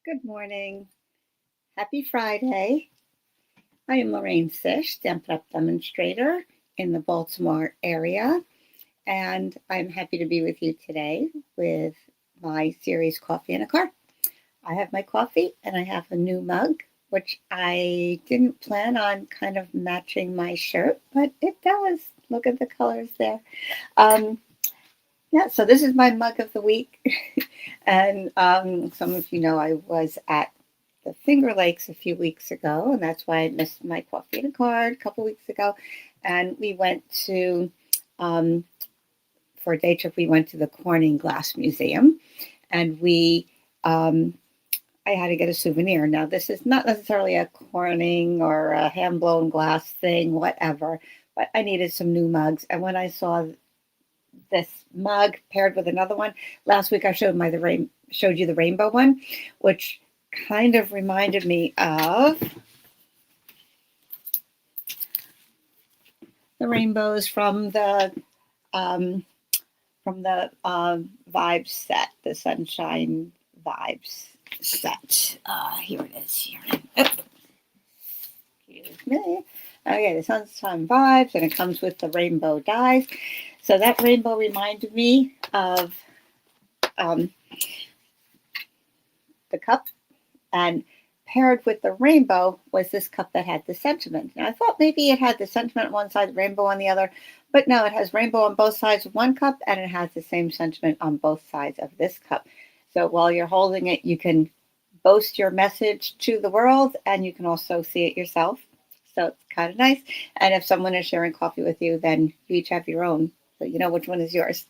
Good morning. Happy Friday. I am Lorraine Sish, Stampin Up demonstrator in the Baltimore area, and I'm happy to be with you today with my series Coffee in a Car. I have my coffee and I have a new mug, which I didn't plan on kind of matching my shirt, but it does. Look at the colors there. Um, so this is my mug of the week. And some of you know I was at the Finger Lakes a few weeks ago, and that's why I missed my coffee and a card a couple weeks ago. And we went to, for a day trip, we went to the Corning Glass Museum, and I had to get a souvenir. Now, this is not necessarily a Corning or a hand-blown glass thing, whatever, but I needed some new mugs. And when I saw this mug paired with another one. Last week I showed you the rainbow one, which kind of reminded me of the rainbows from the Vibes set, the Sunshine Vibes set. Here it is. Here. Excuse me. Okay, the Sunshine Vibes, and it comes with the rainbow dies. So that rainbow reminded me of the cup, and paired with the rainbow was this cup that had the sentiment. Now I thought maybe it had the sentiment on one side, the rainbow on the other, but no, it has rainbow on both sides of one cup, and it has the same sentiment on both sides of this cup. So while you're holding it, you can boast your message to the world, and you can also see it yourself. So it's kind of nice. And if someone is sharing coffee with you, then you each have your own, so you know which one is yours.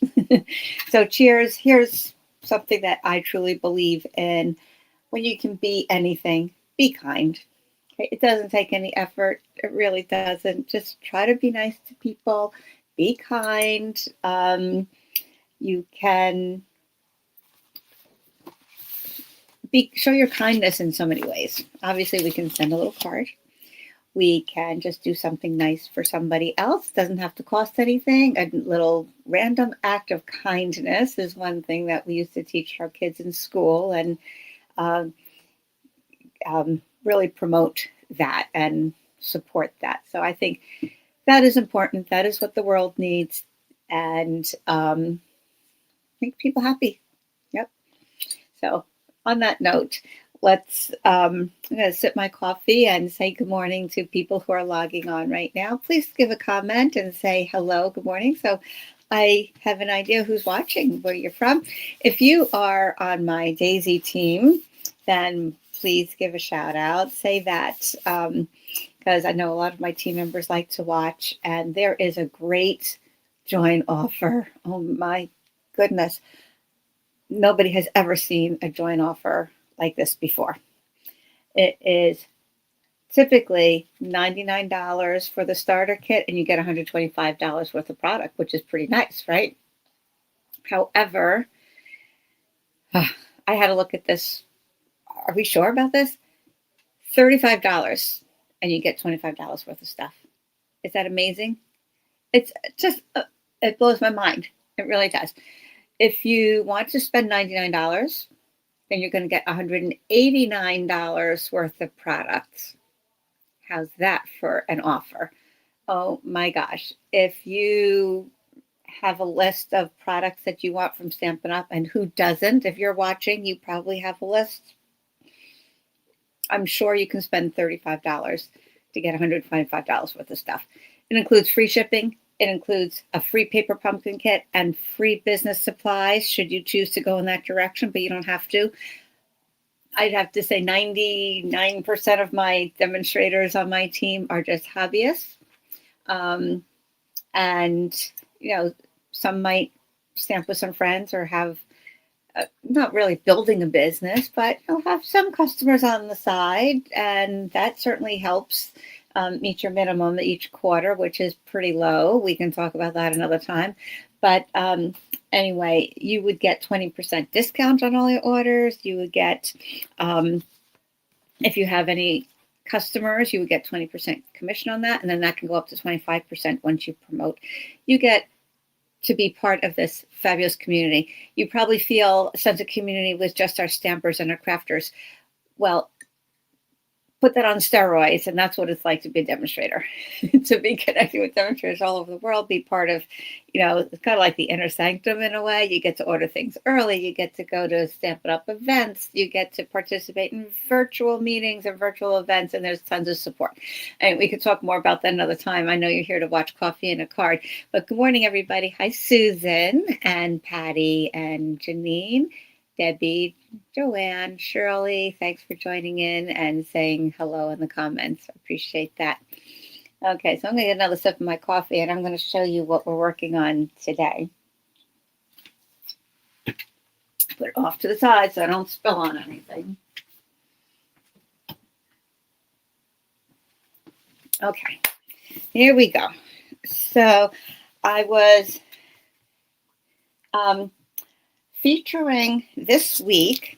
So cheers. Here's something that I truly believe in. When you can be anything, be kind. Okay? It doesn't take any effort. It really doesn't. Just try to be nice to people. Be kind. You can show your kindness in so many ways. Obviously, we can send a little card. We can just do something nice for somebody else. Doesn't have to cost anything. A little random act of kindness is one thing that we used to teach our kids in school, and really promote that and support that. So I think that is important. That is what the world needs, and make people happy. Yep. So on that note, I'm going to sip my coffee and say good morning to people who are logging on right now. Please give a comment and say hello, good morning. So I have an idea who's watching, where you're from. If you are on my Daisy team, then please give a shout out. Say that, because I know a lot of my team members like to watch, and there is a great join offer. Oh my goodness. Nobody has ever seen a join offer like this before. It is typically $99 for the starter kit, and you get $125 worth of product, which is pretty nice, right? However, I had to look at this. Are we sure about this? $35, and you get $25 worth of stuff. Is that amazing? It's just, it blows my mind. It really does. If you want to spend $99, then you're going to get $189 worth of products. How's that for an offer? Oh my gosh. If you have a list of products that you want from Stampin' Up, and who doesn't? If you're watching, you probably have a list. I'm sure you can spend $35 to get $125 worth of stuff. It includes free shipping. It includes a free paper pumpkin kit and free business supplies, should you choose to go in that direction, but you don't have to. I'd have to say 99% of my demonstrators on my team are just hobbyists. And, you know, some might stamp with some friends or have, not really building a business, but you'll have some customers on the side, and that certainly helps meet your minimum each quarter, which is pretty low. We can talk about that another time. But anyway, you would get 20% discount on all your orders. You would get, if you have any customers, you would get 20% commission on that. And then that can go up to 25% once you promote. You get to be part of this fabulous community. You probably feel a sense of community with just our stampers and our crafters. well, put that on steroids, and that's what it's like to be a demonstrator, to be connecting with demonstrators all over the world, be part of, it's kind of like the inner sanctum in a way. You get to order things early, you get to go to Stampin' Up events, you get to participate in virtual meetings and virtual events, and there's tons of support. And we could talk more about that another time. I know you're here to watch Coffee and a Card, but good morning, everybody. Hi, Susan and Patty and Janine, Debbie, Joanne, Shirley, thanks for joining in and saying hello in the comments. I appreciate that. Okay, so I'm going to get another sip of my coffee, and I'm going to show you what we're working on today. Put it off to the side so I don't spill on anything. Okay, here we go. So I was featuring this week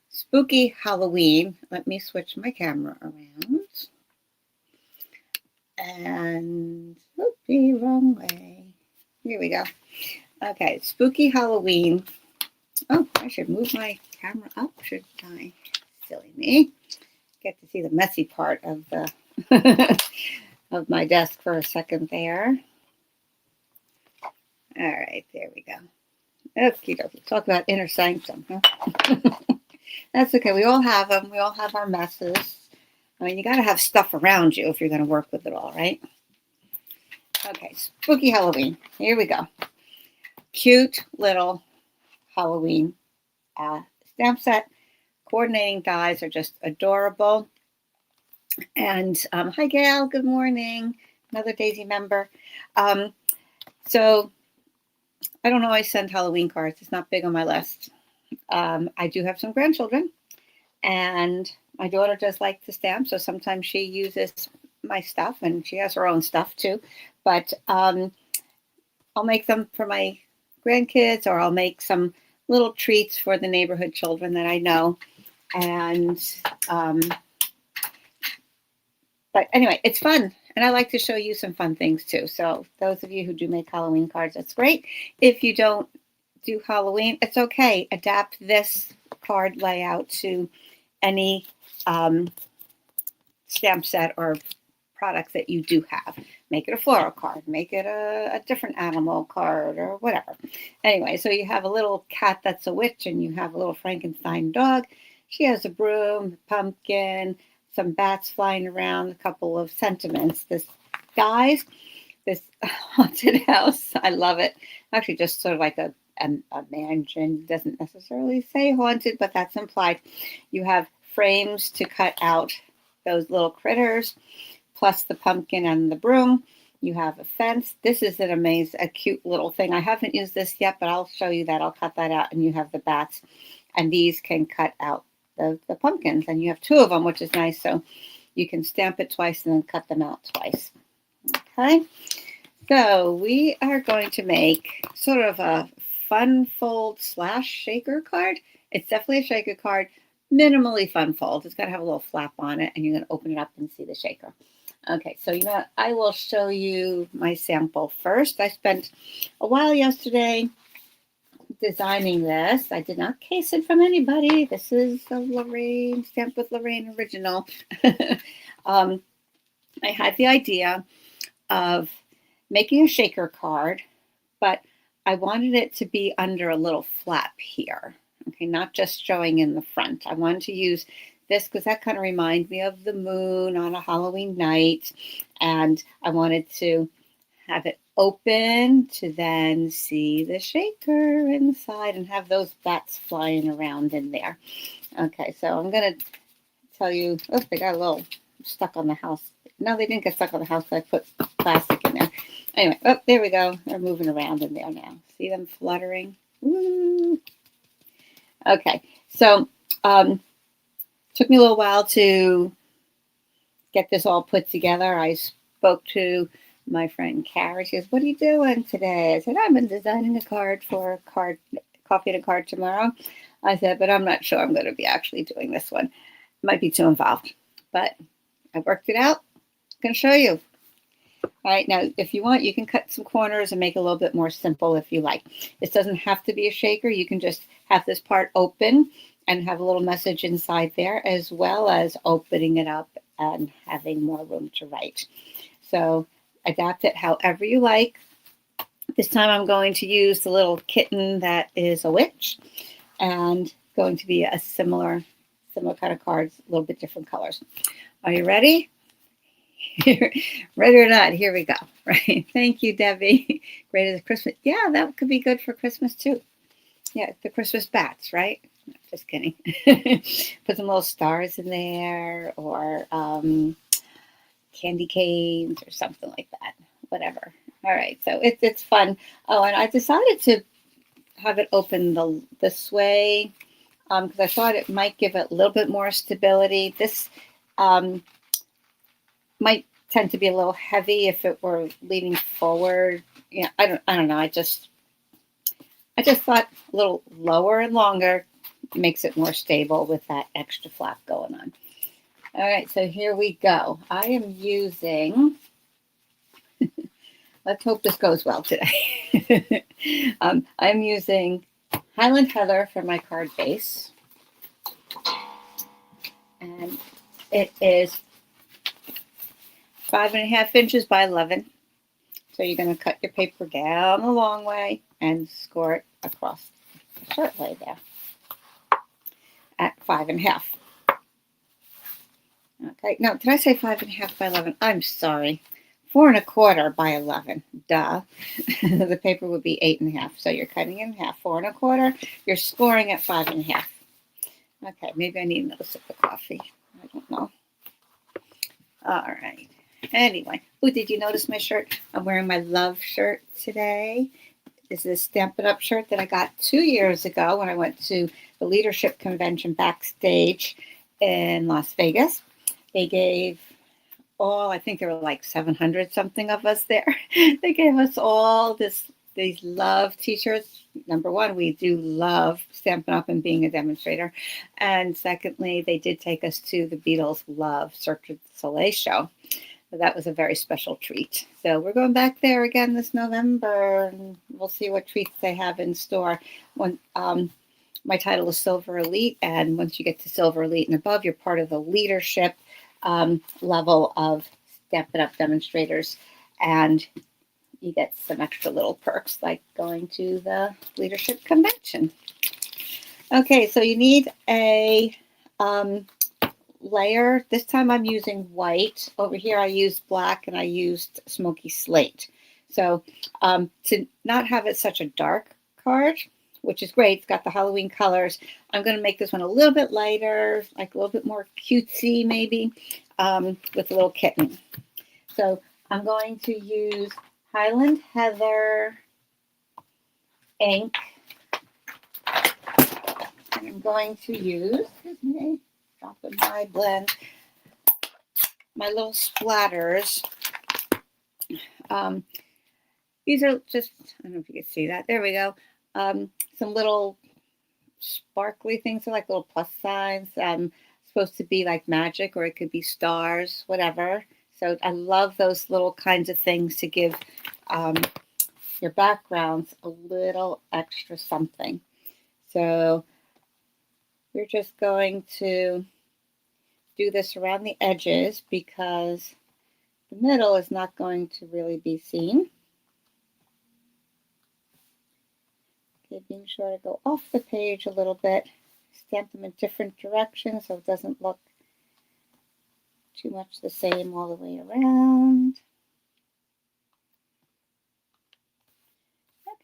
Spooky Halloween. Let me switch my camera around. And the wrong way. Here we go. Okay, Spooky Halloween. Oh, I should move my camera up, shouldn't I? Silly me. Get to see the messy part of the of my desk for a second there. All right, there we go. Okie dokie. Talk about inner sanctum, huh? That's okay. We all have them. We all have our messes. I mean, you got to have stuff around you if you're going to work with it all, right? Okay, Spooky Halloween. Here we go. Cute little Halloween stamp set. Coordinating dies are just adorable. And hi, Gail. Good morning. Another Daisy member. So I don't always send Halloween cards. It's not big on my list. I do have some grandchildren, and my daughter does like to stamp, so sometimes she uses my stuff, and she has her own stuff too. But I'll make them for my grandkids, or I'll make some little treats for the neighborhood children that I know. And but anyway, it's fun. And I like to show you some fun things too. So those of you who do make Halloween cards, that's great. If you don't do Halloween, it's okay. Adapt this card layout to any stamp set or products that you do have. Make it a floral card. Make it a different animal card or whatever. Anyway, so you have a little cat that's a witch, and you have a little Frankenstein dog. She has a broom, a pumpkin, some bats flying around, a couple of sentiments. This haunted house, I love it. Actually, just sort of like a mansion. Doesn't necessarily say haunted, but that's implied. You have frames to cut out those little critters, plus the pumpkin and the broom. You have a fence. This is a cute little thing. I haven't used this yet, but I'll show you that. I'll cut that out, and you have the bats, and these can cut out the pumpkins, and you have two of them, which is nice. So you can stamp it twice and then cut them out twice. Okay, so we are going to make sort of a fun fold / shaker card. It's definitely a shaker card, minimally fun fold. It's got to have a little flap on it, and you're going to open it up and see the shaker. Okay, so I will show you my sample first. I spent a while yesterday designing this. I did not case it from anybody. This is a Lorraine, Stamped with Lorraine original. I had the idea of making a shaker card, but I wanted it to be under a little flap here. Okay, not just showing in the front. I wanted to use this because that kind of reminds me of the moon on a Halloween night. And I wanted to have it open to then see the shaker inside and have those bats flying around in there. Okay, so I'm going to tell you, oh, they got a little stuck on the house. No, they didn't get stuck on the house. I put plastic in there. Anyway, oh, there we go. They're moving around in there now. See them fluttering? Woo. Okay, so took me a little while to get this all put together. I spoke to my friend Kara. She goes, "What are you doing today?" I said, "I've been designing a card for Coffee and a Card tomorrow." I said, "But I'm not sure I'm going to be actually doing this one. It might be too involved." But I worked it out. I'm going to show you. All right, now, if you want, you can cut some corners and make it a little bit more simple if you like. This doesn't have to be a shaker. You can just have this part open and have a little message inside there, as well as opening it up and having more room to write. So adapt it however you like. This time I'm going to use the little kitten that is a witch, and going to be a similar kind of cards, a little bit different colors. Are you ready? Ready or not, here we go. Right. Thank you, Debbie. Great as Christmas. Yeah, that could be good for Christmas too. Yeah, the Christmas bats, right? No, just kidding. Put some little stars in there, or candy canes or something like that. Whatever. All right, so it's fun. Oh, and I decided to have it open this way because I thought it might give it a little bit more stability. This might tend to be a little heavy if it were leaning forward. Yeah, I don't know. I just thought a little lower and longer makes it more stable with that extra flap going on. All right, so here we go. I am using, let's hope this goes well today. I'm using Highland Heather for my card base. And it is 5.5 inches by 11. So you're going to cut your paper down the long way and score it across the short way there at 5.5. Okay, no, did I say 5.5 by 11? I'm sorry. 4.25 by 11. Duh. The paper would be 8.5. So you're cutting it in half. 4.25. You're scoring at 5.5. Okay, maybe I need another sip of coffee. I don't know. All right. Anyway, did you notice my shirt? I'm wearing my love shirt today. This is a Stampin' Up shirt that I got 2 years ago when I went to the leadership convention backstage in Las Vegas. They gave I think there were like 700 something of us there. They gave us all these love t-shirts. Number one, we do love Stampin' Up and being a demonstrator. And secondly, they did take us to the Beatles Love Cirque du Soleil show. So that was a very special treat. So we're going back there again this November, and we'll see what treats they have in store. When my title is Silver Elite, and once you get to Silver Elite and above, you're part of the leadership level of Stampin' Up demonstrators, and you get some extra little perks like going to the leadership convention. Okay, so you need a layer. This time I'm using white. Over here I used black and I used smoky slate. So to not have it such a dark card, which is great, it's got the Halloween colors, I'm going to make this one a little bit lighter, like a little bit more cutesy maybe, with a little kitten. So I'm going to use Highland Heather ink, and I'm going to use, dropping my blend, my little splatters. These are just, I don't know if you can see that. There we go. Some little sparkly things, are like little plus signs. Supposed to be like magic, or it could be stars, whatever. So I love those little kinds of things to give your backgrounds a little extra something. So we're just going to do this around the edges because the middle is not going to really be seen. Okay, being sure to go off the page a little bit, stamp them in different directions so it doesn't look too much the same all the way around.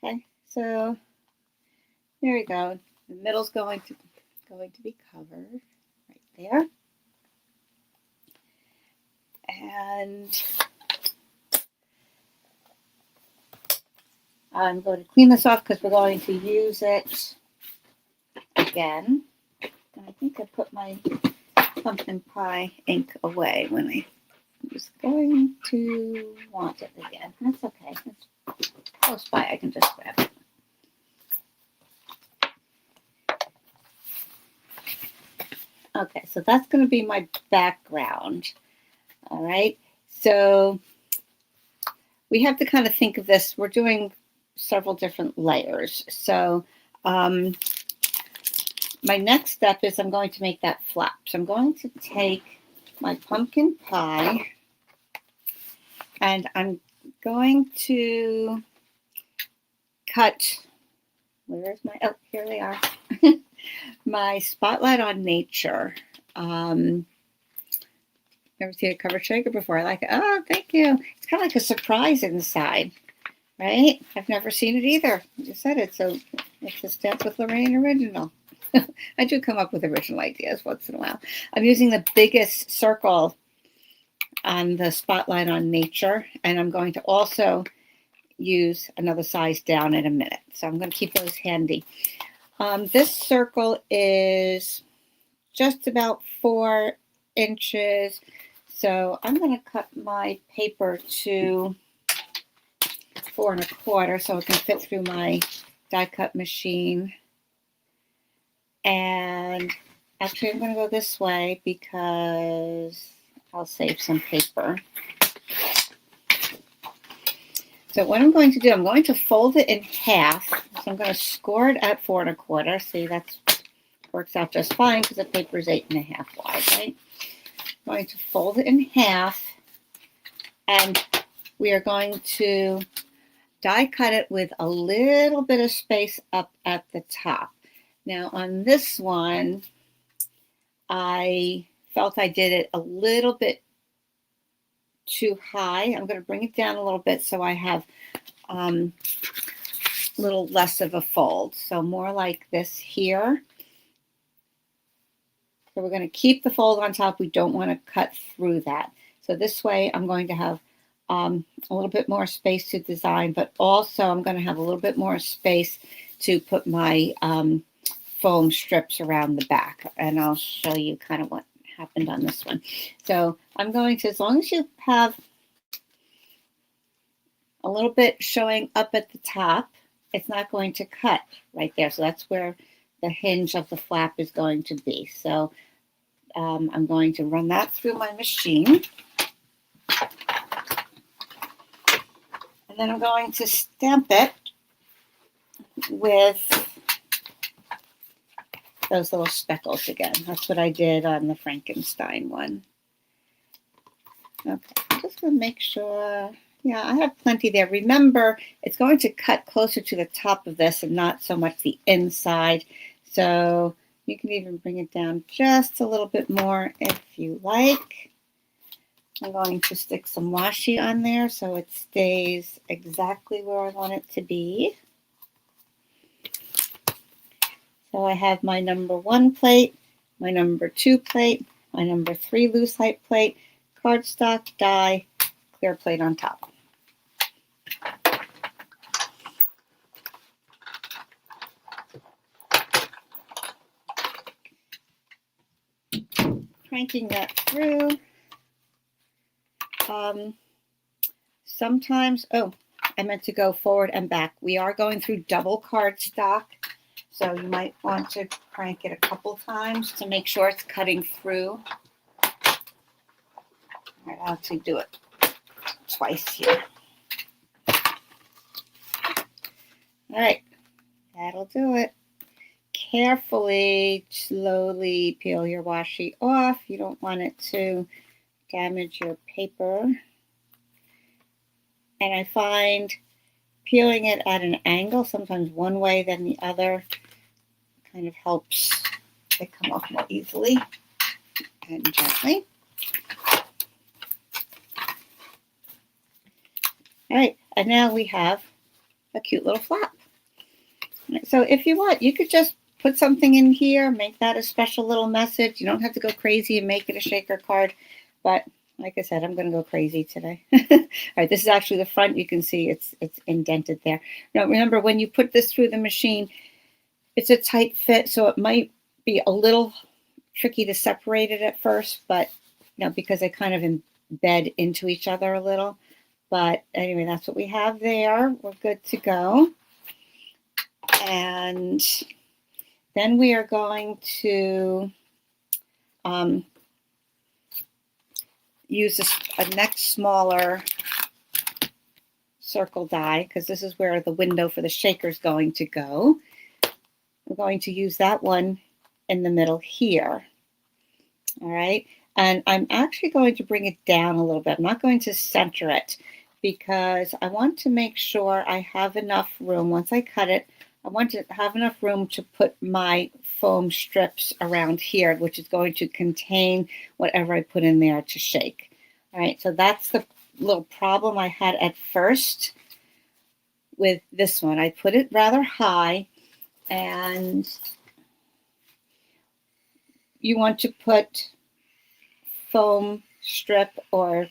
Okay, so there we go. The middle's going to be covered right there. And I'm going to clean this off because we're going to use it again. And I think I put my pumpkin pie ink away when I was going to want it again. That's okay. It's close by. I can just grab it. Okay, so that's going to be my background. All right. So we have to kind of think of this. We're doing several different layers. So my next step is I'm going to make that flap. So I'm going to take my pumpkin pie and I'm going to cut, where's my, oh, here they are, my Spotlight on Nature. Never seen a cover shaker before. I like it. Oh, thank you. It's kind of like a surprise inside, right? I've never seen it either. You said it, so it's a Stamp with Lorraine original. I do come up with original ideas once in a while. I'm using the biggest circle on the Spotlight on Nature, and I'm going to also use another size down in a minute. So I'm going to keep those handy. This circle is just about 4 inches. So I'm going to cut my paper to 4 1/4 so it can fit through my die cut machine. And actually I'm going to go this way because I'll save some paper. So what I'm going to do, I'm going to fold it in half. So I'm going to score it at 4 1/4. See, that works out just fine because the paper is 8 1/2 wide, right? I'm going to fold it in half, and we are going to die cut it with a little bit of space up at the top. Now on this one, I felt I did it a little bit too high. I'm going to bring it down a little bit so I have a little less of a fold. So more like this here. So we're going to keep the fold on top. We don't want to cut through that. So this way I'm going to have a little bit more space to design, but also I'm going to have a little bit more space to put my foam strips around the back. And I'll show you kind of what happened on this one. So I'm going to, as long as you have a little bit showing up at the top, it's not going to cut right there. So that's where the hinge of the flap is going to be. So I'm going to run that through my machine. And then I'm going to stamp it with those little speckles again. That's what I did on the Frankenstein one. Okay, I'm just going to make sure. Yeah, I have plenty there. Remember, it's going to cut closer to the top of this and not so much the inside. So you can even bring it down just a little bit more if you like. I'm going to stick some washi on there so it stays exactly where I want it to be. So I have my number 1 plate, my number 2 plate, my number 3 loose height plate, cardstock, die, clear plate on top. Cranking that through. Sometimes, oh, I meant to go forward and back. We are going through double cardstock, so you might want to crank it a couple times to make sure it's cutting through. All right, I'll actually do it twice here. All right, that'll do it. Carefully, slowly peel your washi off. You don't want it to damage your paper. And I find peeling it at an angle, sometimes one way then the other, kind of helps it come off more easily and gently. All right, and now we have a cute little flap. Right, so if you want, you could just put something in here, make that a special little message. You don't have to go crazy and make it a shaker card, but like I said, I'm going to go crazy today. All right, this is actually the front. You can see it's indented there. Now, remember, when you put this through the machine, it's a tight fit, so it might be a little tricky to separate it at first, but because they kind of embed into each other a little. But anyway, that's what we have there. We're good to go. And then we are going to use a next smaller circle die, because this is where the window for the shaker is going to go. I'm going to use that one in the middle here. All right. And I'm actually going to bring it down a little bit. I'm not going to center it because I want to make sure I have enough room. Once I cut it, I want to have enough room to put my foam strips around here, which is going to contain whatever I put in there to shake. All right. So that's the little problem I had at first with this one. I put it rather high, and you want to put foam strip or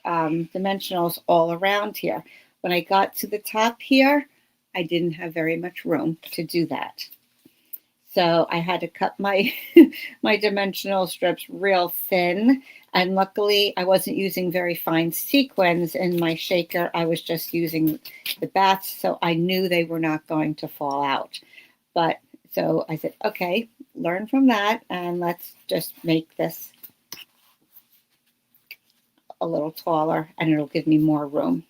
dimensionals all around here. When I got to the top here, I didn't have very much room to do that. So I had to cut my my dimensional strips real thin. And luckily, I wasn't using very fine sequins in my shaker. I was just using the bats, so I knew they were not going to fall out. But so I said, okay, learn from that, and let's just make this a little taller, and it'll give me more room.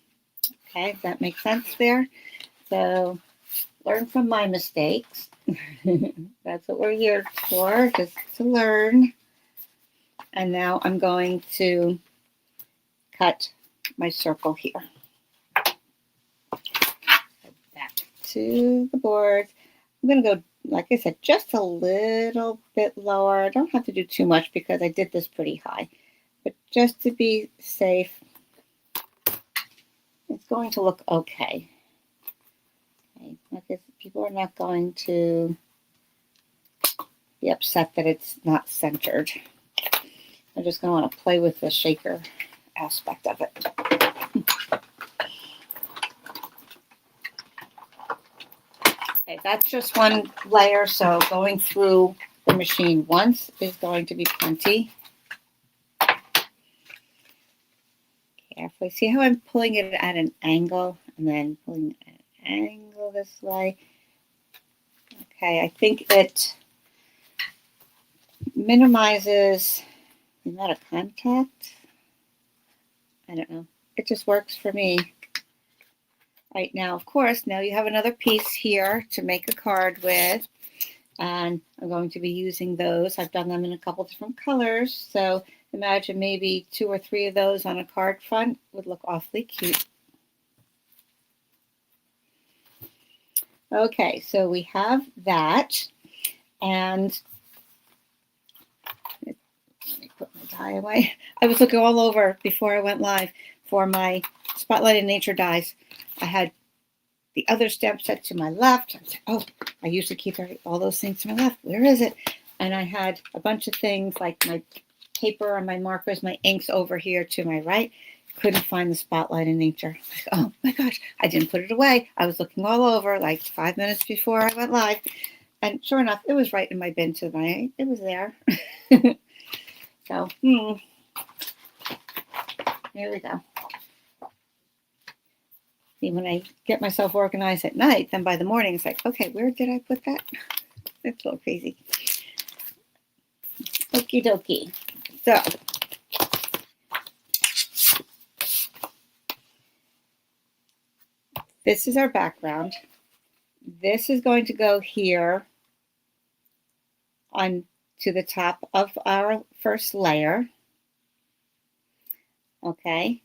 Okay, does that make sense there? So learn from my mistakes. That's what we're here for, just to learn. And now I'm going to cut my circle here. Back to the board. I'm going to go, like I said, just a little bit lower. I don't have to do too much because I did this pretty high. But just to be safe, it's going to look okay. Okay, people are not going to be upset that it's not centered. I'm just going to want to play with the shaker aspect of it. Okay, that's just one layer, so going through the machine once is going to be plenty. Carefully. See how I'm pulling it at an angle and then pulling it at an angle this way? Okay, I think it minimizes the amount of contact. I don't know. It just works for me. Right now, of course, now you have another piece here to make a card with. And I'm going to be using those. I've done them in a couple different colors. So imagine maybe 2 or 3 of those on a card front would look awfully cute. Okay, so we have that. And let me put my die away. I was looking all over before I went live for my Spotlight in Nature dies. I had the other stamp set to my left. I said, oh, I usually keep all those things to my left. Where is it? And I had a bunch of things like my paper and my markers, my inks over here to my right. Couldn't find the Spotlight in Nature. Like, oh my gosh, I didn't put it away. I was looking all over like 5 minutes before I went live. And sure enough, it was right in my bin to my, it was there. So, here we go. See, when I get myself organized at night, then by the morning, it's like, okay, where did I put that? It's a little crazy. Okie dokie. So, this is our background. This is going to go here on to the top of our first layer. Okay.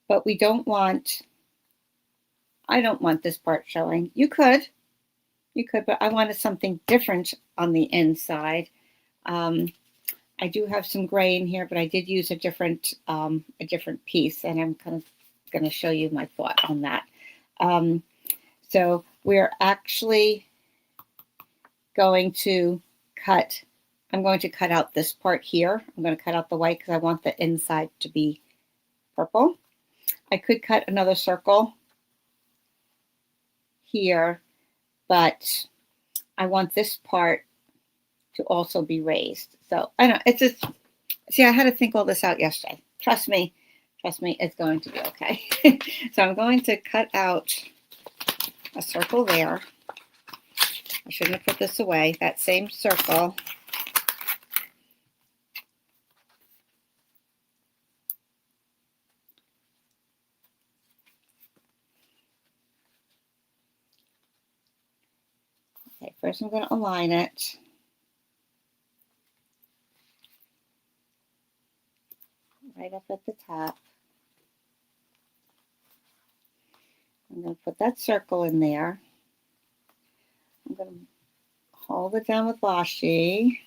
But we don't want, I don't want this part showing. You could, but I wanted something different on the inside. I do have some gray in here, but I did use a different piece, and I'm kind of going to show you my thought on that. So we're actually going to cut, I'm going to cut out this part here. I'm going to cut out the white because I want the inside to be purple. I could cut another circle here, but I want this part to also be raised. So I know it's just, see, I had to think all this out yesterday. Trust me, it's going to be okay. So I'm going to cut out a circle there. I shouldn't have put this away. That same circle. Okay, first I'm going to align it. Right up at the top. I'm going to put that circle in there. I'm going to hold it down with washi.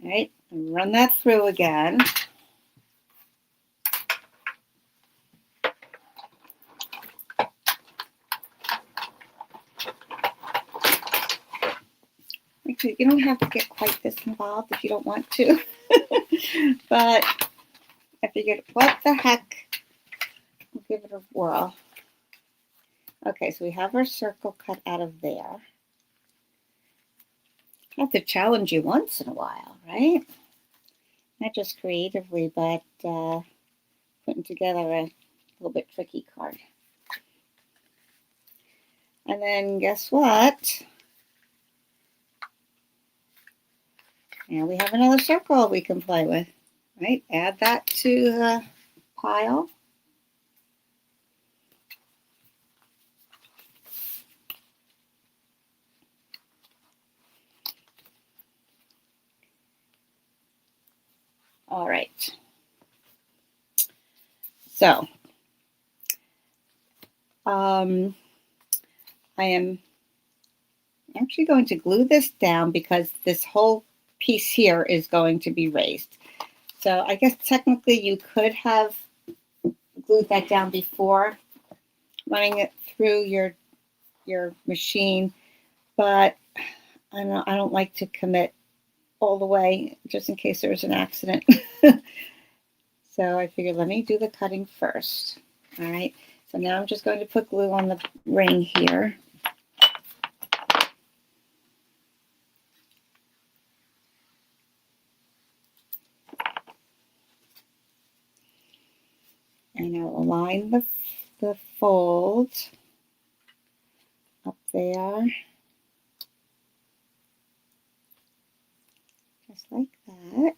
All right, and run that through again. Actually, you don't have to get quite this involved if you don't want to. But I figured, what the heck? We'll give it a whirl. Okay, so we have our circle cut out of there. I have to challenge you once in a while, right? Not just creatively, but putting together a little bit tricky card. And then guess what? Now we have another circle we can play with, right? Add that to the pile. All right. So, I am actually going to glue this down because this whole piece here is going to be raised. So I guess technically you could have glued that down before running it through your machine, but I don't like to commit all the way just in case there's an accident. So I figured let me do the cutting first. All right, so now I'm just going to put glue on the ring here. And I'll align the fold up there. Just like that.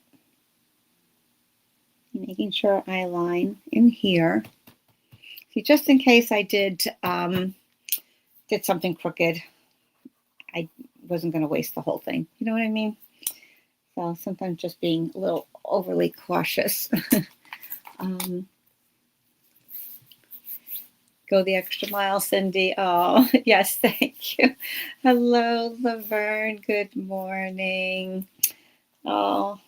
Making sure I align in here. See, just in case I did something crooked, I wasn't going to waste the whole thing. You know what I mean? So sometimes just being a little overly cautious. Go the extra mile, Cindy. Oh, yes, thank you. Hello, Laverne. Good morning. Oh,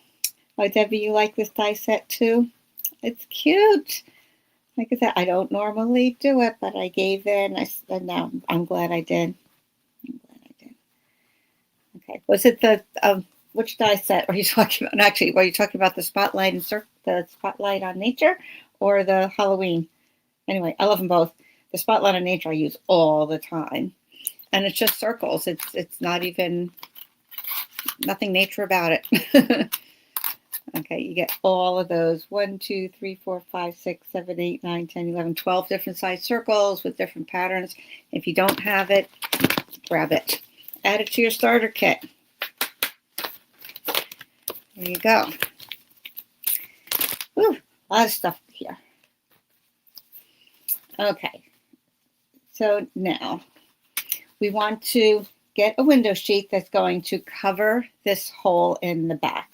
Debbie, you like this die set too? It's cute. Like I said, I don't normally do it, but I gave in. And now I'm glad I did. Okay. Was it the which die set are you talking about? Actually, were you talking about the spotlight and the spotlight on nature, or the Halloween? Anyway, I love them both. The spotlight on nature I use all the time, and it's just circles. It's not even nothing nature about it. Okay, you get all of those 1, 2, 3, 4, 5, 6, 7, 8, 9, 10, 11, 12 different size circles with different patterns. If you don't have it, grab it. Add it to your starter kit. There you go. Whew, a lot of stuff here. Okay, so now we want to get a window sheet that's going to cover this hole in the back.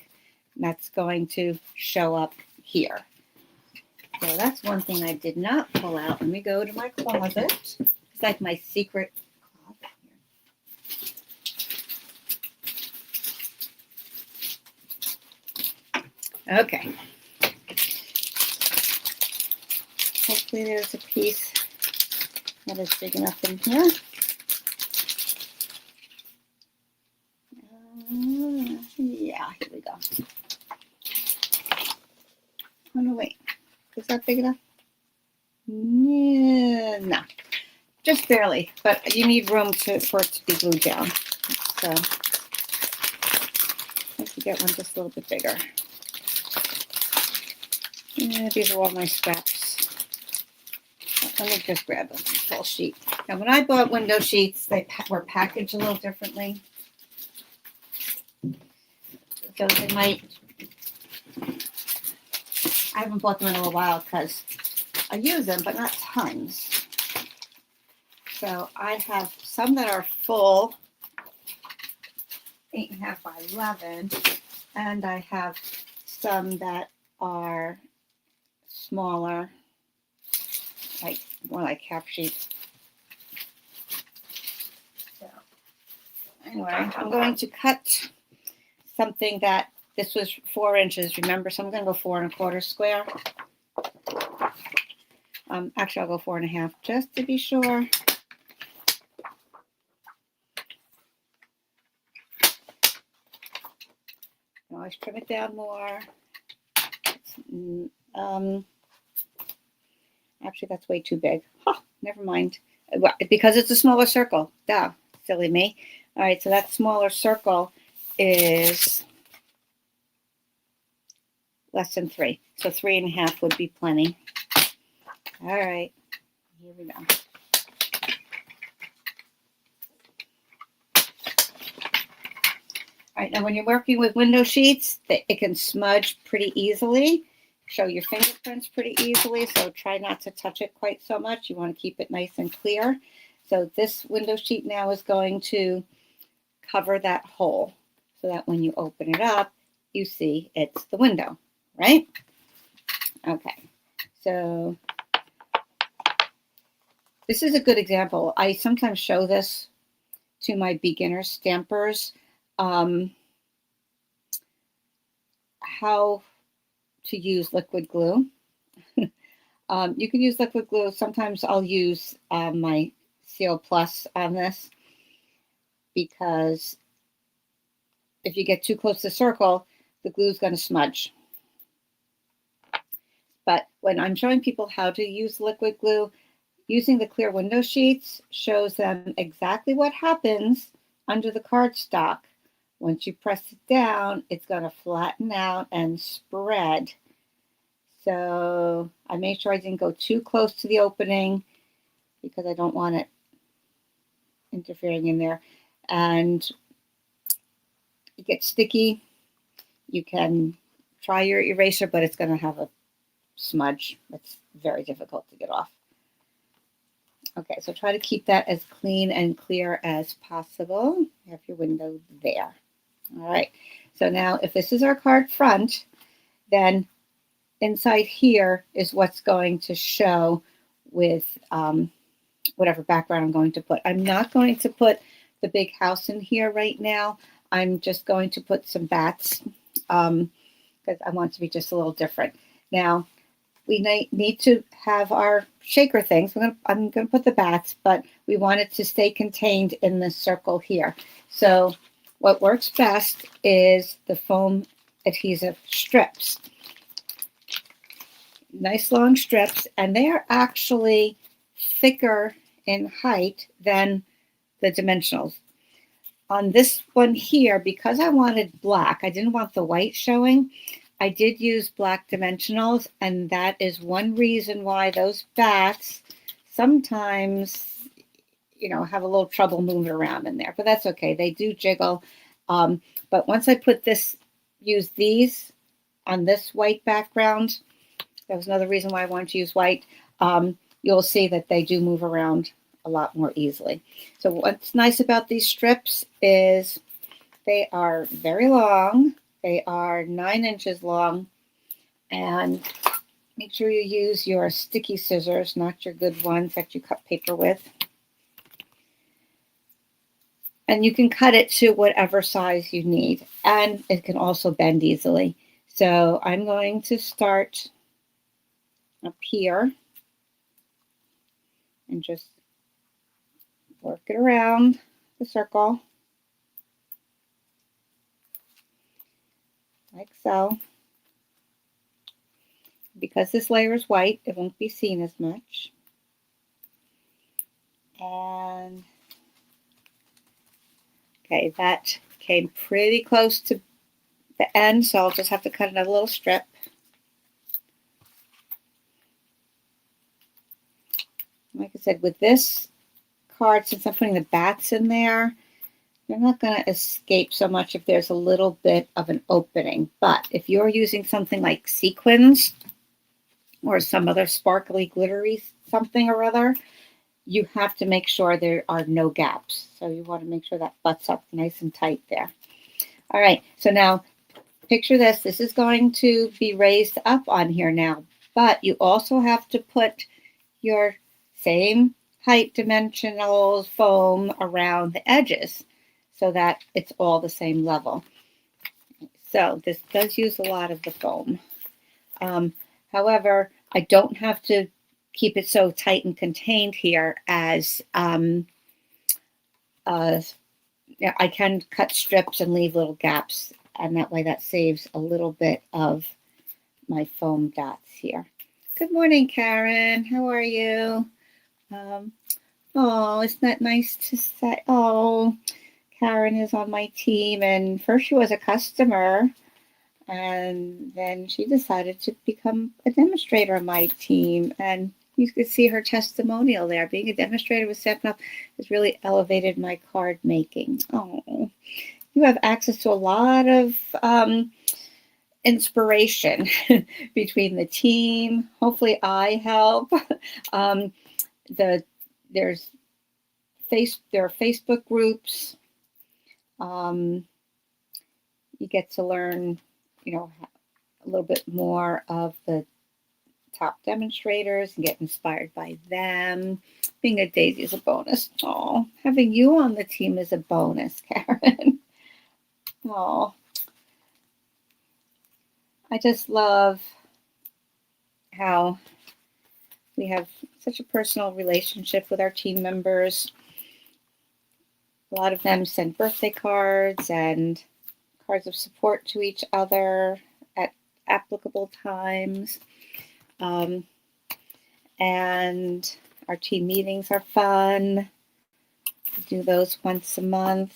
That's going to show up here. So that's one thing I did not pull out. Let me go to my closet. It's like my secret closet here. Okay. Hopefully there's a piece that is big enough in here. Yeah, here we go. Oh, no, wait. Is that big enough? Yeah, no. Just barely. But you need room for it to be glued down. So let's get one just a little bit bigger. Yeah, these are all my scraps. Let me just grab a full sheet. Now, when I bought window sheets, they were packaged a little differently. So they might I haven't bought them in a little while because I use them, but not tons. So I have some that are full, 8.5 by 11, and I have some that are smaller, like more like half sheets. So anyway, I'm going to cut something that this was 4 inches, remember, so I'm going to go 4 1/4 square. Actually, I'll go 4 1/2 just to be sure. Always trim it down more. Actually, that's way too big. Huh, never mind. Because it's a smaller circle. Duh, silly me. All right, so that smaller circle is less than 3. So 3 1/2 would be plenty. All right, here we go. All right, now when you're working with window sheets, it can smudge pretty easily, show your fingerprints pretty easily, so try not to touch it quite so much. You want to keep it nice and clear. So this window sheet now is going to cover that hole so that when you open it up, you see it's the window, right? Okay, so this is a good example. I sometimes show this to my beginner stampers. How to use liquid glue. You can use liquid glue. Sometimes I'll use my CO Plus on this because if you get too close to the circle, the glue is going to smudge. But when I'm showing people how to use liquid glue, using the clear window sheets shows them exactly what happens under the cardstock. Once you press it down, it's going to flatten out and spread. So I made sure I didn't go too close to the opening because I don't want it interfering in there. And it gets sticky. You can try your eraser, but it's going to have a smudge. It's very difficult to get off. Okay, so try to keep that as clean and clear as possible. You have your window there. All right, so now if this is our card front, then inside here is what's going to show with whatever background I'm going to put. I'm not going to put the big house in here right now. I'm just going to put some bats because I want it to be just a little different. Now, we need to have our shaker things. I'm going to put the bats, but we want it to stay contained in this circle here. So what works best is the foam adhesive strips. Nice long strips, and they are actually thicker in height than the dimensionals. On this one here, because I wanted black, I didn't want the white showing, I did use black dimensionals, and that is one reason why those bats sometimes, have a little trouble moving around in there, but that's okay. They do jiggle. But once I use these on this white background, that was another reason why I wanted to use white. You'll see that they do move around a lot more easily. So what's nice about these strips is they are very long. They are 9 inches long, and make sure you use your sticky scissors, not your good ones that you cut paper with. And you can cut it to whatever size you need, and it can also bend easily. So I'm going to start up here and just work it around the circle like so. Because this layer is white, it won't be seen as much. And okay, that came pretty close to the end, so I'll just have to cut another little strip. Like I said, with this card, since I'm putting the bats in there, they're not going to escape so much if there's a little bit of an opening. But if you're using something like sequins, or some other sparkly, glittery something or other, you have to make sure there are no gaps. So you want to make sure that butts up nice and tight there. All right, so now picture this. This is going to be raised up on here now, but you also have to put your same height dimensional foam around the edges so that it's all the same level. So this does use a lot of the foam. However, I don't have to keep it so tight and contained here as yeah, I can cut strips and leave little gaps, and that way that saves a little bit of my foam dots here. Good morning, Karen. How are you? Oh, isn't that nice to say? Oh, Karen is on my team, and first she was a customer, and then she decided to become a demonstrator on my team. And you could see her testimonial there. Being a demonstrator with Stampin' Up has really elevated my card making. Oh, you have access to a lot of inspiration between the team. Hopefully I help. There are Facebook groups. You get to learn, a little bit more of the top demonstrators and get inspired by them. Being a daisy is a bonus. Oh, having you on the team is a bonus, Karen. Oh, I just love how we have such a personal relationship with our team members. A lot of them send birthday cards and cards of support to each other at applicable times. And our team meetings are fun. We do those once a month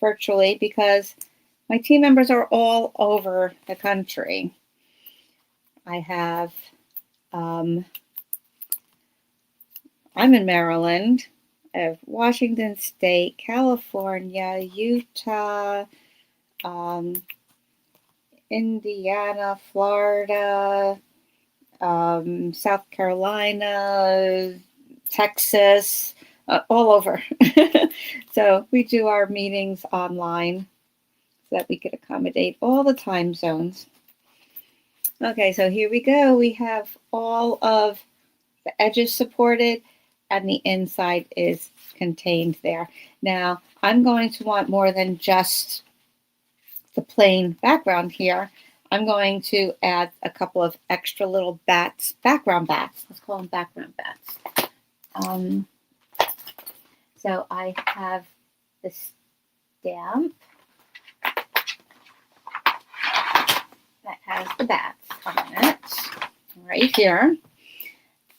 virtually because my team members are all over the country. I have, I'm in Maryland. I have Washington State, California, Utah, Indiana, Florida, South Carolina, Texas, all over. So we do our meetings online so that we could accommodate all the time zones. Okay, so here we go. We have all of the edges supported and the inside is contained there. Now, I'm going to want more than just the plain background here. I'm going to add a couple of extra little bats, background bats. Let's call them background bats. So I have the stamp that has the bats on it right here.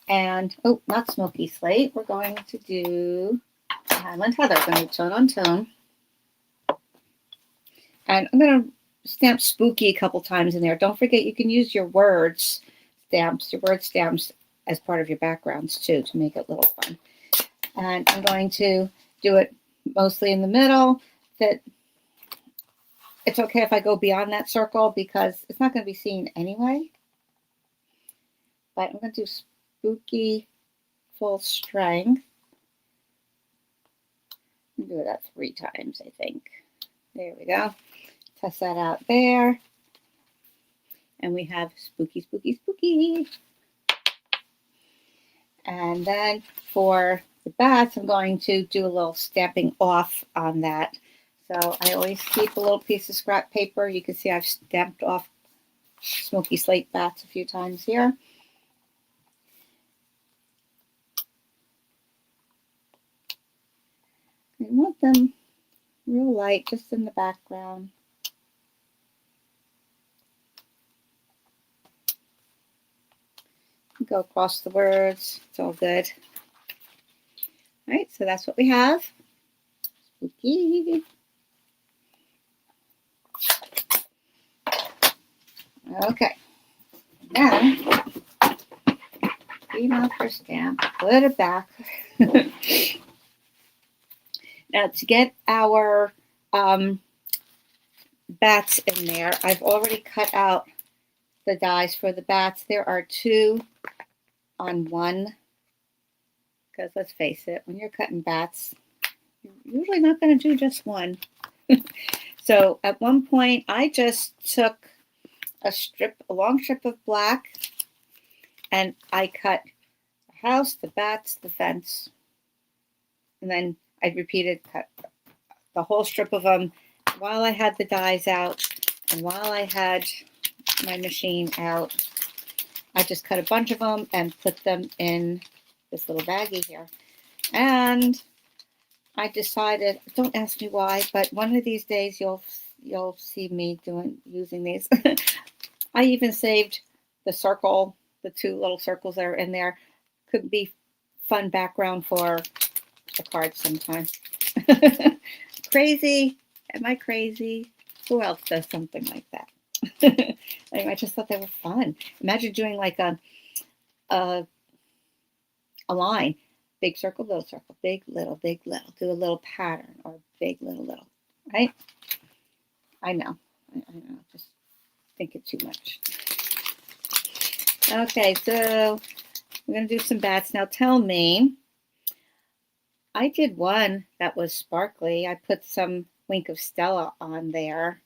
And, oh, not Smoky Slate. We're going to do Highland Heather. We're going to do tone on tone. And I'm going to stamp Spooky a couple times in there. Don't forget you can use your word stamps as part of your backgrounds too to make it a little fun. And I'm going to do it mostly in the middle. That it's okay if I go beyond that circle because it's not going to be seen anyway. But I'm going to do Spooky full strength. I'll do that 3 times, I think. There we go. Test that out there. And we have Spooky, Spooky, Spooky. And then for the bats, I'm going to do a little stamping off on that. So I always keep a little piece of scrap paper. You can see I've stamped off Smoky Slate bats a few times here. I want them real light, just in the background. Go across the words. It's all good. All right, so that's what we have. Spooky. Okay. Then, clean off our stamp, put it back. Now, to get our bats in there, I've already cut out the dies for the bats. There are 2 on one, because let's face it, when you're cutting bats, you're usually not going to do just one. So at one point, I just took a long strip of black, and I cut the house, the bats, the fence, and then I repeated, cut the whole strip of them while I had the dies out and while I had my machine out. I just cut a bunch of them and put them in this little baggie here. And I decided, don't ask me why, but one of these days you'll see me using these. I even saved the circle, the 2 little circles that are in there. Could be fun background for the cards sometime. Crazy? Am I crazy? Who else does something like that? Anyway, I just thought they were fun. Imagine doing like a line. Big circle, little circle, big, little, do a little pattern, or big, little, right? I know, just thinking too much. Okay, so we're going to do some bats. Now tell me, I did one that was sparkly. I put some Wink of Stella on there.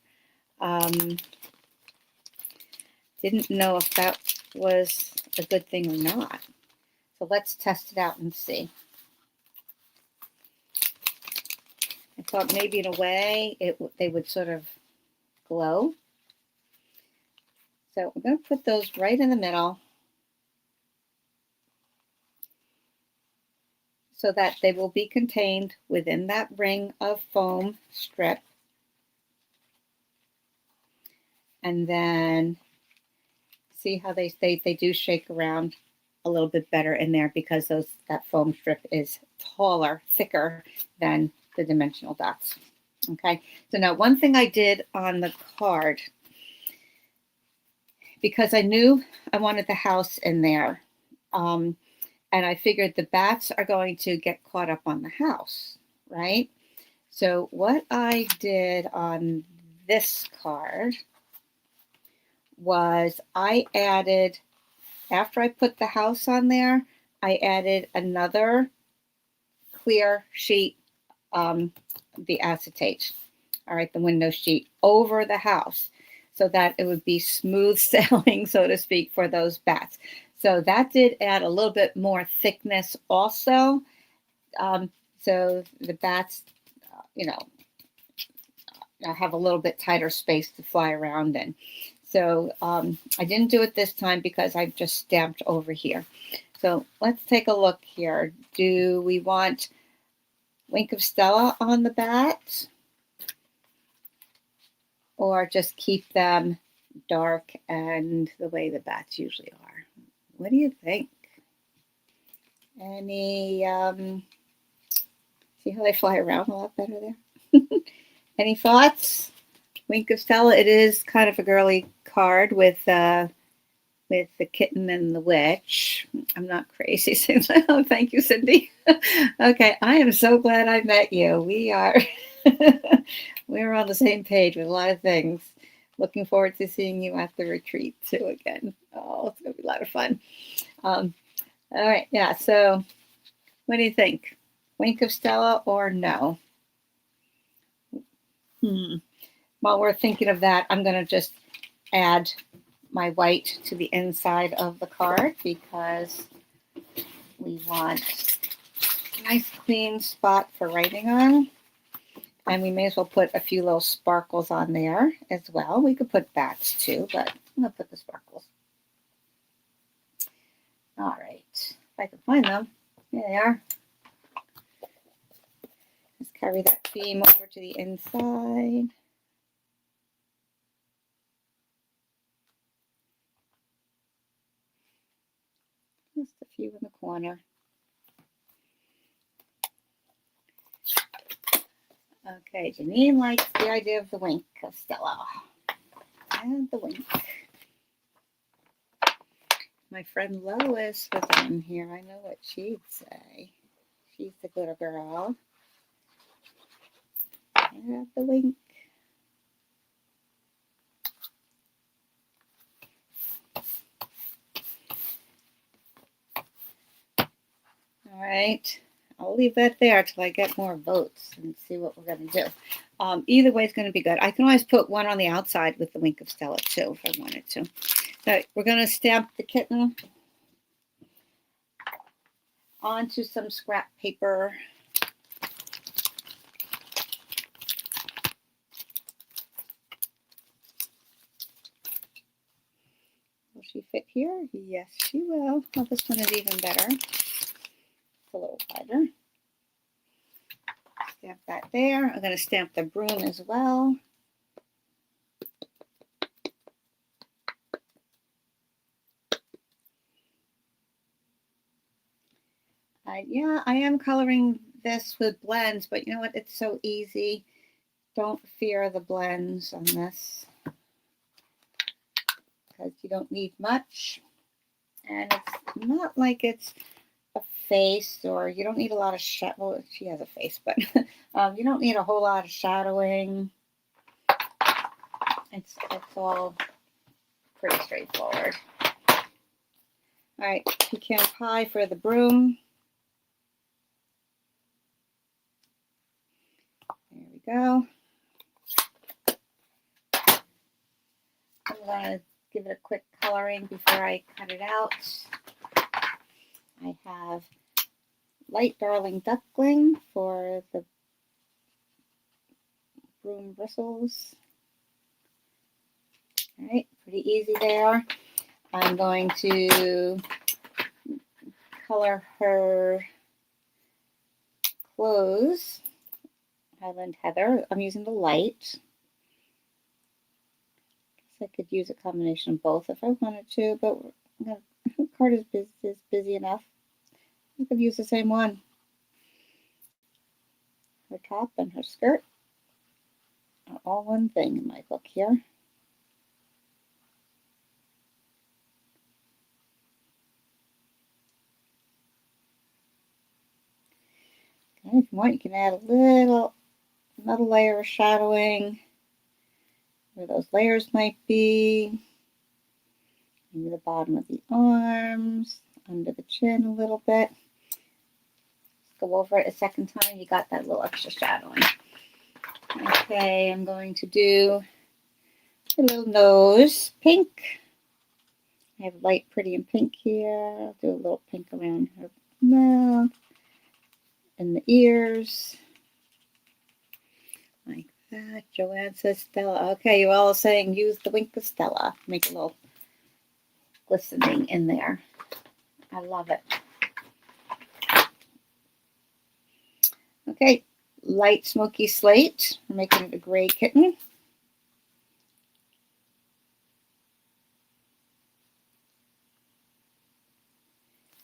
Didn't know if that was a good thing or not. So let's test it out and see. I thought maybe in a way they would sort of glow. So we're going to put those right in the middle so that they will be contained within that ring of foam strip. And then see how they do shake around a little bit better in there, because that foam strip is taller, thicker than the dimensional dots. Okay, so now one thing I did on the card, because I knew I wanted the house in there, and I figured the bats are going to get caught up on the house, right? So what I did on this card was I added, after I put the house on there, I added another clear sheet, the acetate, all right, the window sheet, over the house, so that it would be smooth sailing, so to speak, for those bats. So that did add a little bit more thickness also. So the bats, have a little bit tighter space to fly around in. So I didn't do it this time because I just stamped over here. So let's take a look here. Do we want Wink of Stella on the bat, or just keep them dark and the way the bats usually are? What do you think? Any, see how they fly around a lot better there? Any thoughts? Wink of Stella, it is kind of a girly card with the kitten and the witch. I'm not crazy. Oh, thank you, Cindy. Okay, I am so glad I met you. We're on the same page with a lot of things. Looking forward to seeing you at the retreat too again. Oh, it's gonna be a lot of fun. All right, yeah. So, what do you think? Wink of Stella or no? While we're thinking of that, I'm going to just add my white to the inside of the card, because we want a nice clean spot for writing on. And we may as well put a few little sparkles on there as well. We could put bats too, but I'm going to put the sparkles. All right. If I can find them. There they are. Let's carry that theme over to the inside. Just a few in the corner. Okay, Janine likes the idea of the Wink of Stella. And the wink. My friend Lois was on here. I know what she'd say. She's the little girl. And the wink. right. I'll leave that there till I get more votes and see what we're going to do. Either way is going to be good. I can always put one on the outside with the Wink of Stella too if I wanted to. So we're going to stamp the kitten onto some scrap paper. Will she fit here? Yes, she will. Well, this one is even better. It's a little wider. Stamp that there. I'm going to stamp the broom as well. Yeah, I am coloring this with blends, but you know what? It's so easy. Don't fear the blends on this because you don't need much. And it's not like it's a face, or you don't need a lot of shadow. Well, she has a face, but you don't need a whole lot of shadowing. It's all pretty straightforward. All right, pecan pie for the broom. There we go. I'm going to give it a quick coloring before I cut it out. I have Light Darling Duckling for the broom bristles. All right, pretty easy there. I'm going to color her clothes, Highland Heather. I'm using the light. I could use a combination of both if I wanted to, but the card is busy enough. I could use the same one. Her top and her skirt are all one thing in my book here. Okay, if you want, you can add another layer of shadowing where those layers might be. Maybe the bottom of the arms, under the chin a little bit. Let's go over it a second time. You got that little extra shadowing. Okay, I'm going to do a little nose, pink. I have light, pretty, and pink here. I'll do a little pink around her mouth and the ears. Like that. Joanne says Stella. Okay, you all are saying use the Wink of Stella. Make a little glistening in there. I love it. Okay, light smoky slate. I'm making it a gray kitten.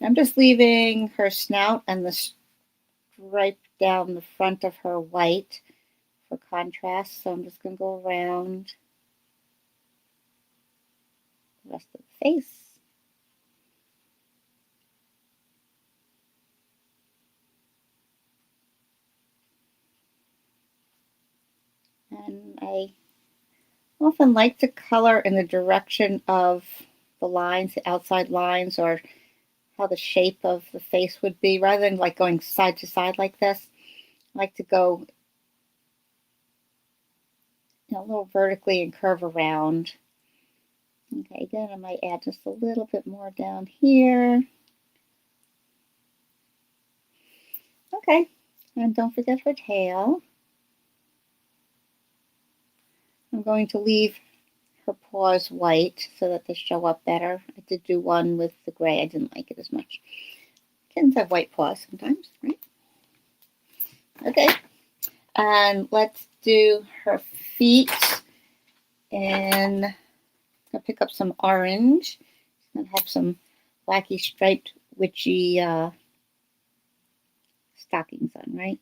I'm just leaving her snout and the stripe down the front of her white for contrast. So I'm just going to go around the rest of the face. And I often like to color in the direction of the lines, the outside lines, or how the shape of the face would be, rather than like going side to side like this. I like to go a little vertically and curve around. Okay, again, I might add just a little bit more down here. Okay, and don't forget her tail. I'm going to leave her paws white so that they show up better. I did do one with the gray. I didn't like it as much. Kittens have white paws sometimes, right? Okay, and let's do her feet. And I'll pick up some orange. I'm gonna have some wacky striped witchy stockings on, right?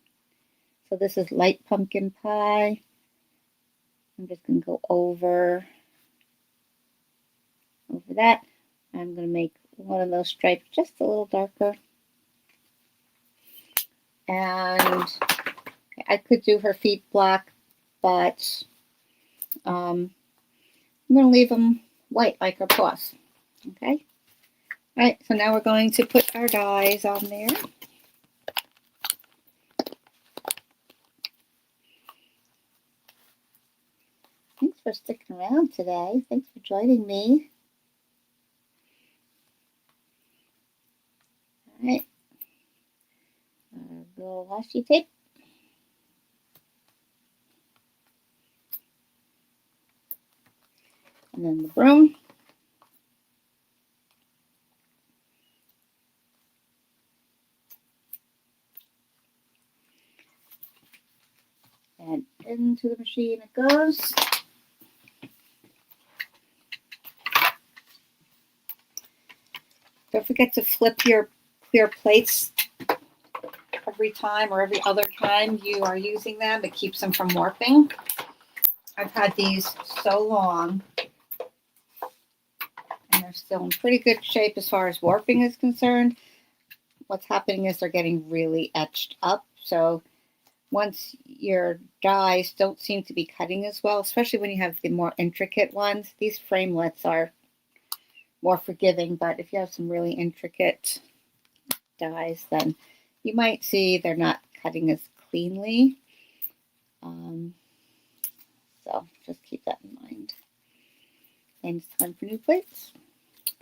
So this is light pumpkin pie. I'm just going to go over that. I'm going to make one of those stripes just a little darker. And I could do her feet black, but I'm going to leave them white like her paws. Okay? All right, so now we're going to put our dies on there. for sticking around today. Thanks for joining me. All right. Little washi tape. And then the broom. And into the machine it goes. Don't forget to flip your clear plates every time or every other time you are using them. It keeps them from warping. I've had these so long and they're still in pretty good shape as far as warping is concerned. What's happening is they're getting really etched up. So once your dies don't seem to be cutting as well, especially when you have the more intricate ones. These framelits are more forgiving, but if you have some really intricate dies, then you might see they're not cutting as cleanly. So just keep that in mind. And it's time for new plates,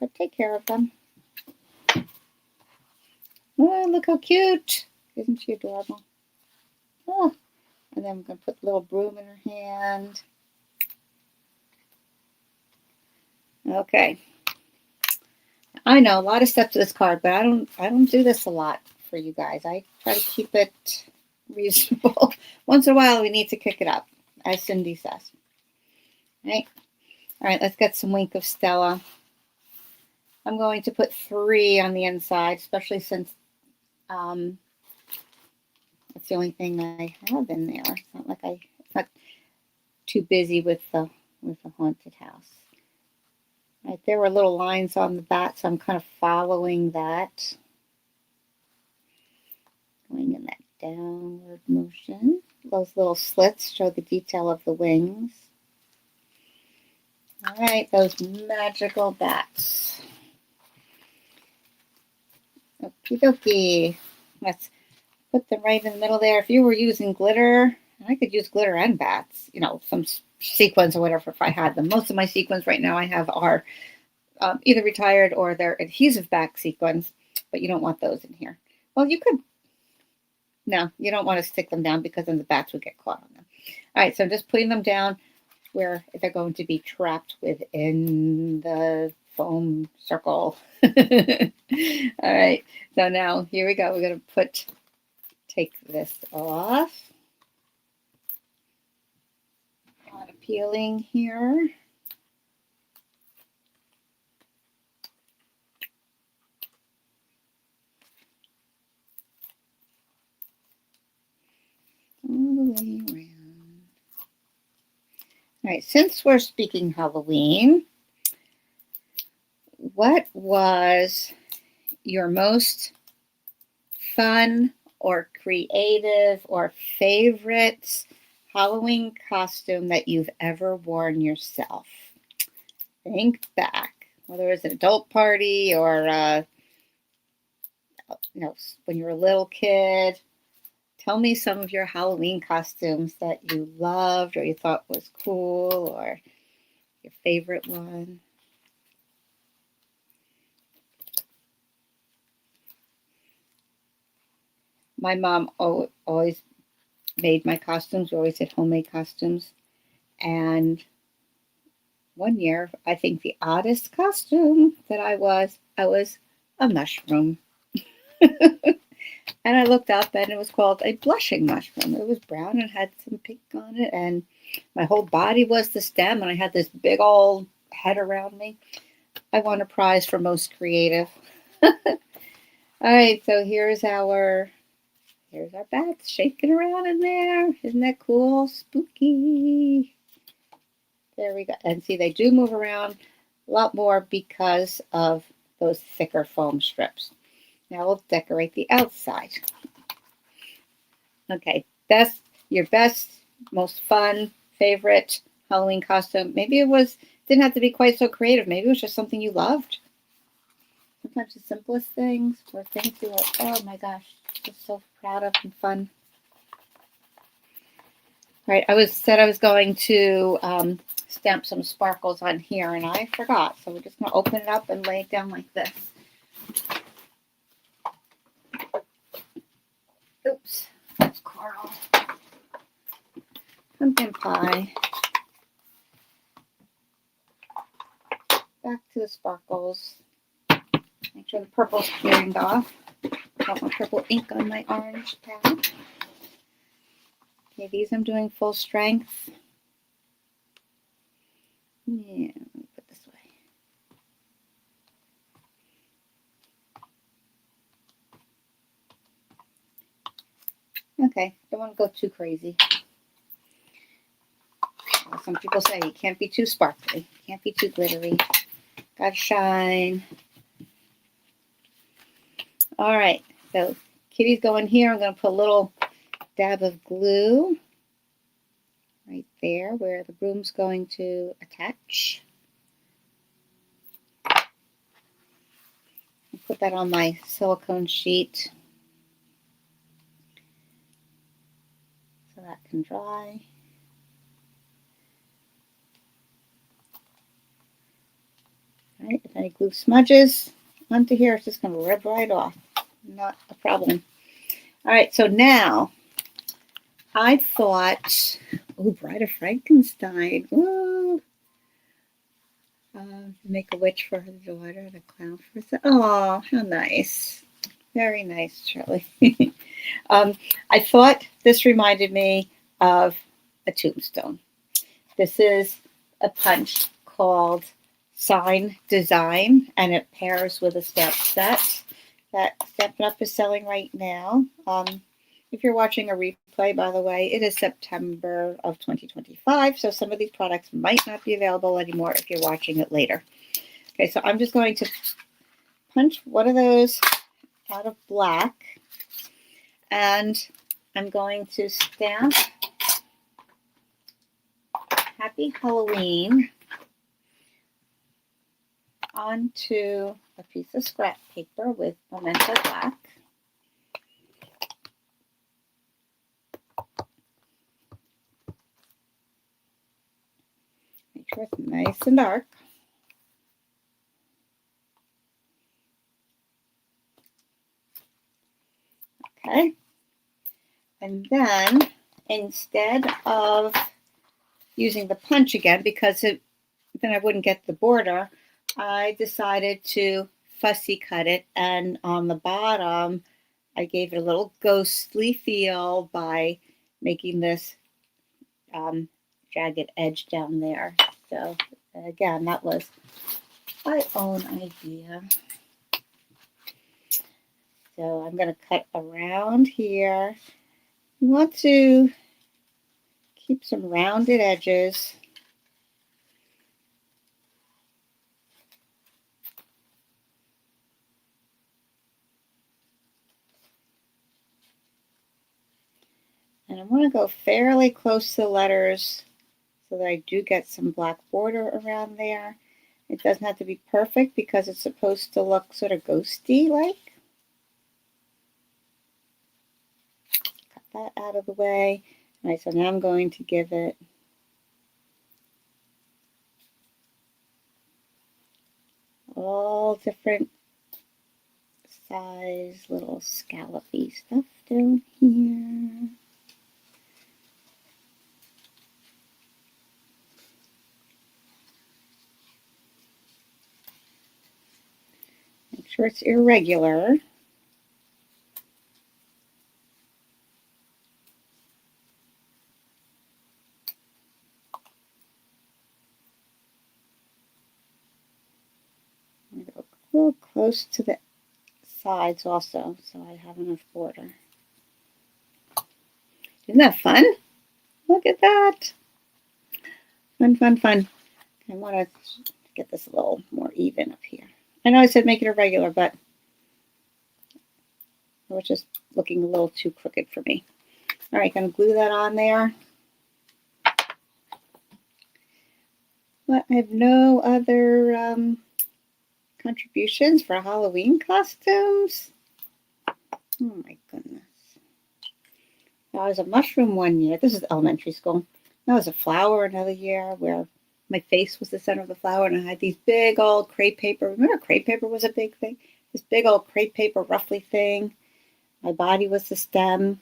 but take care of them. Oh, look how cute. Isn't she adorable? Oh, and then I'm going to put the little broom in her hand. Okay. I know a lot of steps to this card, but I don't do this a lot for you guys. I try to keep it reasonable. Once in a while, we need to kick it up, as Cindy says. All right, let's get some Wink of Stella. I'm going to put 3 on the inside, especially since that's the only thing I have in there. It's not like it's not too busy with the haunted house. Right, there were little lines on the back, so I'm kind of following that. Going in that downward motion. Those little slits show the detail of the wings. All right, those magical bats. Okie dokie. Let's put them right in the middle there. If you were using glitter, I could use glitter and bats, you know, some sequins or whatever if I had them. Most of my sequins right now I have are either retired or they're adhesive back sequins, but you don't want those in here. Well, you could. No, you don't want to stick them down because then the bats would get caught on them. All right, so I'm just putting them down where they're going to be trapped within the foam circle. All right, so now here we go. We're going to take this off. A lot of peeling here. All the way around. All right, since we're speaking Halloween, what was your most fun or creative or favorite Halloween costume that you've ever worn yourself? Think back, whether it was an adult party or when you were a little kid. Tell me some of your Halloween costumes that you loved or you thought was cool or your favorite one. My mom always made my costumes. We always did homemade costumes. And one year, I think the oddest costume that I was a mushroom. And I looked up and it was called a blushing mushroom. It was brown and had some pink on it. And my whole body was the stem. And I had this big old head around me. I won a prize for most creative. All right, so here's our bats shaking around in there. Isn't that cool? Spooky. There we go. And see, they do move around a lot more because of those thicker foam strips. Now we'll decorate the outside. Okay, your best, most fun, favorite Halloween costume. Maybe didn't have to be quite so creative. Maybe it was just something you loved. Sometimes the simplest things were things you were, oh my gosh, just so proud of and fun. All right, said I was going to stamp some sparkles on here, and I forgot. So we're just going to open it up and lay it down like this. Oops, that's coral. Pumpkin pie. Back to the sparkles. Make sure the purple's clearing off. Got my purple ink on my orange pad. Okay, these I'm doing full strength. Yeah, let me put this way. Okay, don't want to go too crazy. Some people say you can't be too sparkly, can't be too glittery. Gotta shine. All right, so Kitty's going here. I'm going to put a little dab of glue right there where the broom's going to attach. I'll put that on my silicone sheet so that can dry. All right, if any glue smudges onto here, it's just going to rub right off. Not a problem. All right, so now I thought, oh, Bride of Frankenstein. Ooh. Make a witch for her daughter and a clown for herself. Oh, how nice. Very nice, Charlie. I thought this reminded me of a tombstone. This is a punch called Sign Design, and it pairs with a stamp set that Stampin' Up is selling right now. If you're watching a replay, by the way, it is September of 2025, so some of these products might not be available anymore if you're watching it later. Okay, so I'm just going to punch one of those out of black, and I'm going to stamp Happy Halloween onto a piece of scrap paper with Memento Black. Make sure it's nice and dark. Okay. And then instead of using the punch again, because then I wouldn't get the border, I decided to fussy cut it, and on the bottom I gave it a little ghostly feel by making this jagged edge down there. So again, that was my own idea. So I'm going to cut around here. You want to keep some rounded edges. And I want to go fairly close to the letters so that I do get some black border around there. It doesn't have to be perfect because it's supposed to look sort of ghosty-like. Cut that out of the way. All right, so now I'm going to give it all different size little scallopy stuff down here. Make sure it's irregular. I'm going to go a little close to the sides also, so I have enough border. Isn't that fun? Look at that. Fun, fun, fun. I want to get this a little more even up here. I know I said make it irregular, but it was just looking a little too crooked for me. All right, going to glue that on there. But I have no other contributions for Halloween costumes. Oh my goodness. I was a mushroom one year. This is elementary school. I was a flower another year where my face was the center of the flower, and I had these big old crepe paper. Remember, crepe paper was a big thing? This big old crepe paper ruffly thing. My body was the stem.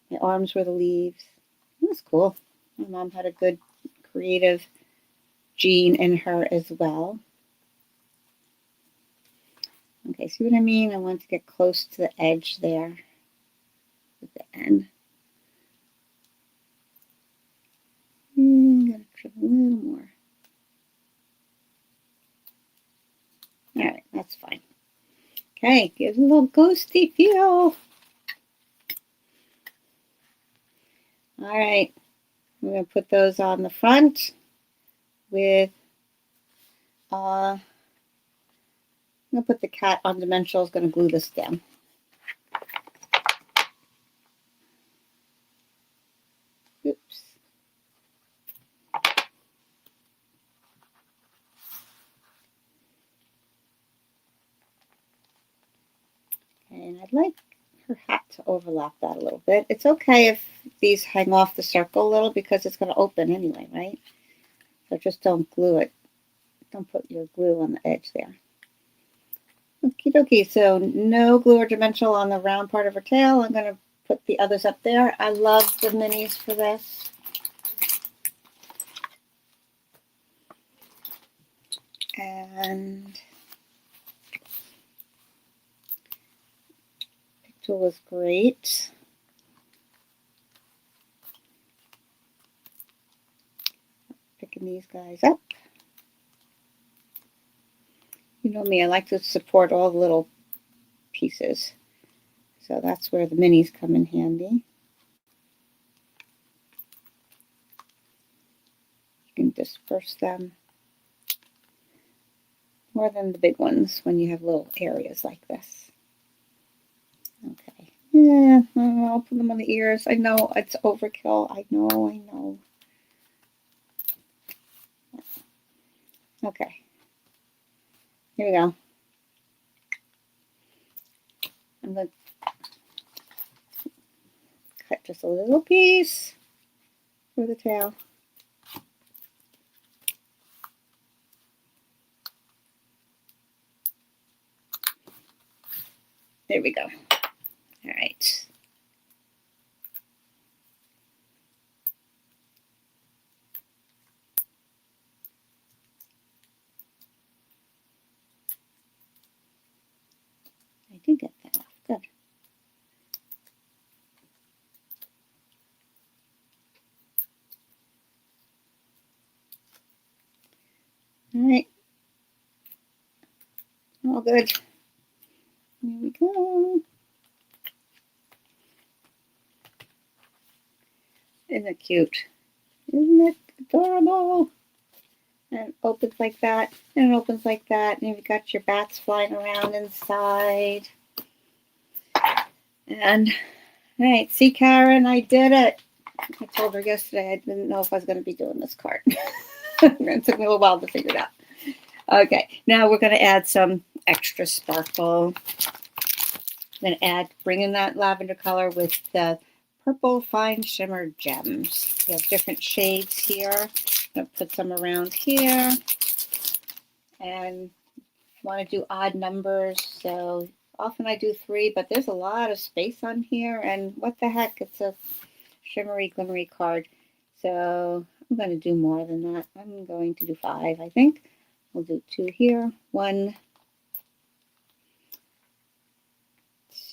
My arms were the leaves. It was cool. My mom had a good creative gene in her as well. Okay, see what I mean? I want to get close to the edge there at the end. Gotta trim a little more. All right, that's fine. Okay, gives a little ghosty feel. All right, I'm going to put those on the front with, I'm going to put the cat on dimensionals, going to glue this down. Oops. And I'd like her hat to overlap that a little bit. It's okay if these hang off the circle a little because it's going to open anyway, right? So just don't glue it. Don't put your glue on the edge there. Okie dokie. So no glue or dimensional on the round part of her tail. I'm going to put the others up there. I love the minis for this. And tool was great. Picking these guys up. You know me, I like to support all the little pieces. So that's where the minis come in handy. You can disperse them more than the big ones when you have little areas like this. Okay. Yeah, I'll put them on the ears. I know it's overkill. I know. Okay. Here we go. I'm going to cut just a little piece for the tail. There we go. All right. I did get that off. Good. All right. All good. Here we go. Isn't it cute? Isn't it adorable? And it opens like that, and it opens like that, and you've got your bats flying around inside. And, all right, see, Karen, I did it. I told her yesterday I didn't know if I was going to be doing this card. It took me a little while to figure it out. Okay, now we're going to add some extra sparkle. I'm going to bring in that lavender color with the purple fine shimmer gems. We have different shades here. I'm going to put some around here. And want to do odd numbers, so often I do 3, but there's a lot of space on here, and what the heck, it's a shimmery glimmery card, so I'm going to do more than that. I'm going to do 5, I think. We'll do 2 here, 1,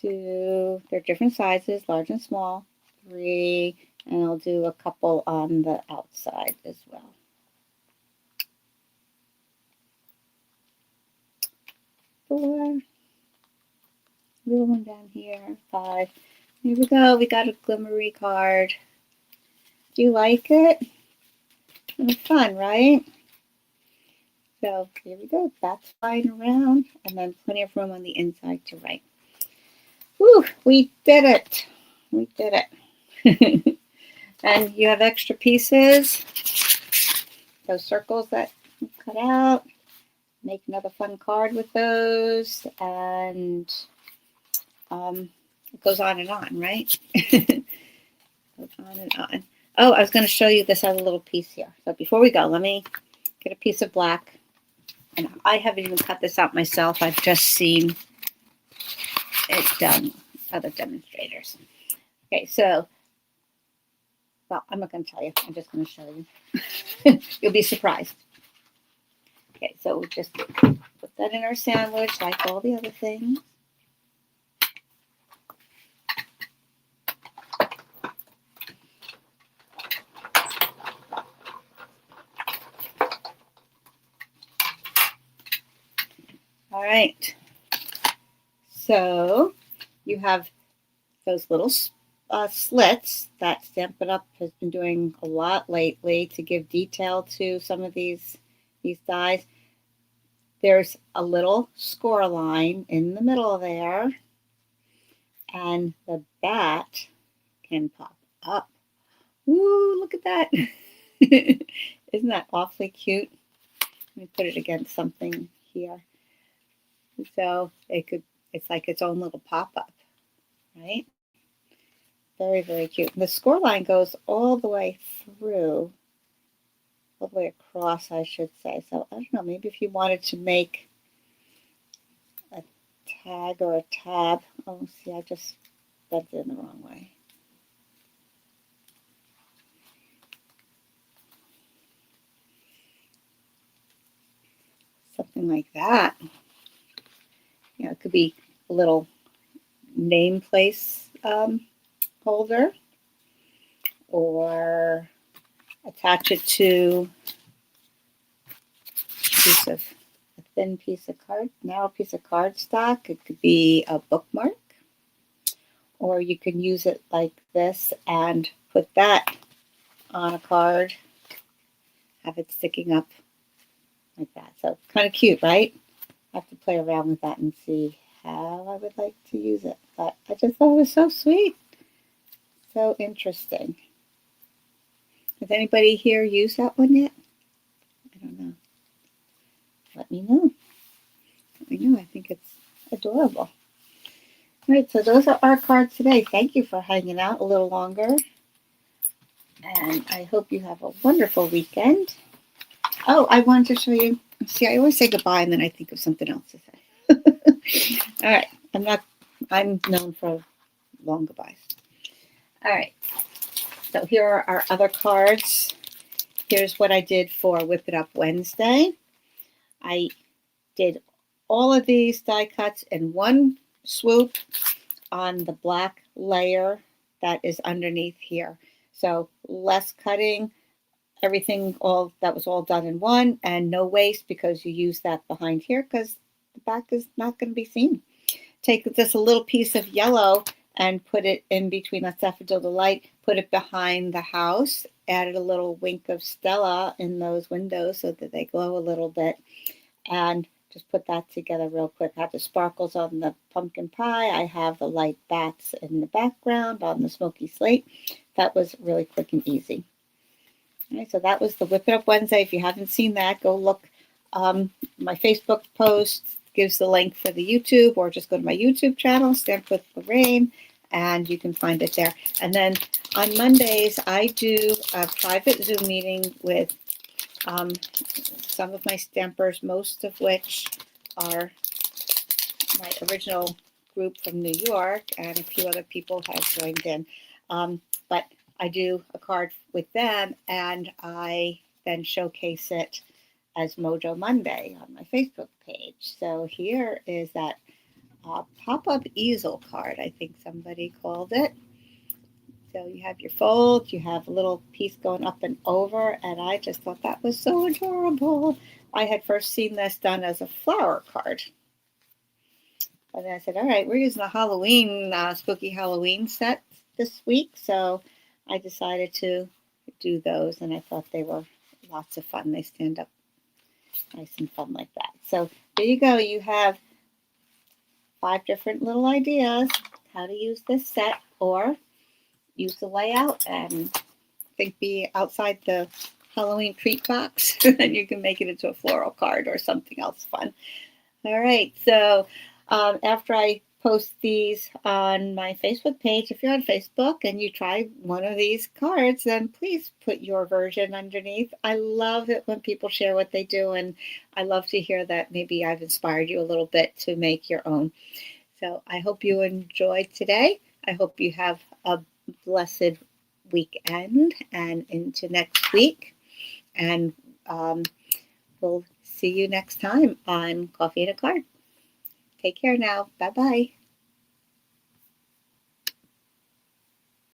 2, they're different sizes, large and small, 3, and I'll do a couple on the outside as well. 4, little one down here, 5. Here we go. We got a glimmery card. Do you like it? It's fun, right? So here we go. That's flying around, and then plenty of room on the inside to write. Whew, we did it. We did it. And you have extra pieces. Those circles that you cut out. Make another fun card with those, and It goes on and on, right? Goes on and on. Oh, I was going to show you this other little piece here. So before we go, let me get a piece of black. And I haven't even cut this out myself. I've just seen it done other demonstrators. Okay, so, well, I'm not going to tell you. I'm just going to show you. You'll be surprised. Okay, so we just put that in our sandwich like all the other things. All right. So you have those little slits that Stampin' Up has been doing a lot lately to give detail to some of these dies. There's a little score line in the middle there, and the bat can pop up. Ooh, look at that. Isn't that awfully cute? Let me put it against something here. So it's like its own little pop-up, right? Very, very cute. And the score line goes all the way through, all the way across, I should say. So I don't know, maybe if you wanted to make a tag or a tab. Oh, see, I just bent it in the wrong way. Something like that. You know, it could be a little name place holder, or attach it to a thin piece of narrow piece of cardstock. It could be a bookmark, or you can use it like this and put that on a card, have it sticking up like that. So kind of cute, right? I have to play around with that and see how I would like to use it. But I just thought it was so sweet. So interesting. Has anybody here used that one yet? I don't know. Let me know. Let me know. I think it's adorable. All right, so those are our cards today. Thank you for hanging out a little longer. And I hope you have a wonderful weekend. Oh, I wanted to show you. See, I always say goodbye and then I think of something else to say. All right. I'm known for long goodbyes. All right. So here are our other cards. Here's what I did for Whip It Up Wednesday. I did all of these die cuts in one swoop on the black layer that is underneath here. So less cutting, everything that was all done in one, and no waste because you use that behind here because the back is not going to be seen. Take just a little piece of yellow and put it in between that Daffodil Delight, put it behind the house, added a little wink of Stella in those windows so that they glow a little bit, and just put that together real quick. I have the sparkles on the pumpkin pie. I have the light bats in the background on the smoky slate. That was really quick and easy. All right, so that was the Whip It Up Wednesday. If you haven't seen that, go look. My Facebook post gives the link for the YouTube, or just go to my YouTube channel, Stamp with Lorraine, and you can find it there. And then on Mondays, I do a private Zoom meeting with some of my stampers, most of which are my original group from New York, and a few other people have joined in. But I do a card with them, and I then showcase it as Mojo Monday on my Facebook page. So here is that pop-up easel card, I think somebody called it. So you have your fold, you have a little piece going up and over, and I just thought that was so adorable. I had first seen this done as a flower card. And then I said, all right, we're using the Halloween, Spooky Halloween set this week, so I decided to do those, and I thought they were lots of fun. They stand up nice and fun like that. So there you go. You have 5 different little ideas how to use this set, or use the layout and be outside the Halloween treat box, and you can make it into a floral card or something else fun. All right, so after I post these on my Facebook page. If you're on Facebook and you try one of these cards, then please put your version underneath. I love it when people share what they do, and I love to hear that maybe I've inspired you a little bit to make your own. So I hope you enjoyed today. I hope you have a blessed weekend and into next week. And we'll see you next time on Coffee and a Card. Take care now. Bye-bye.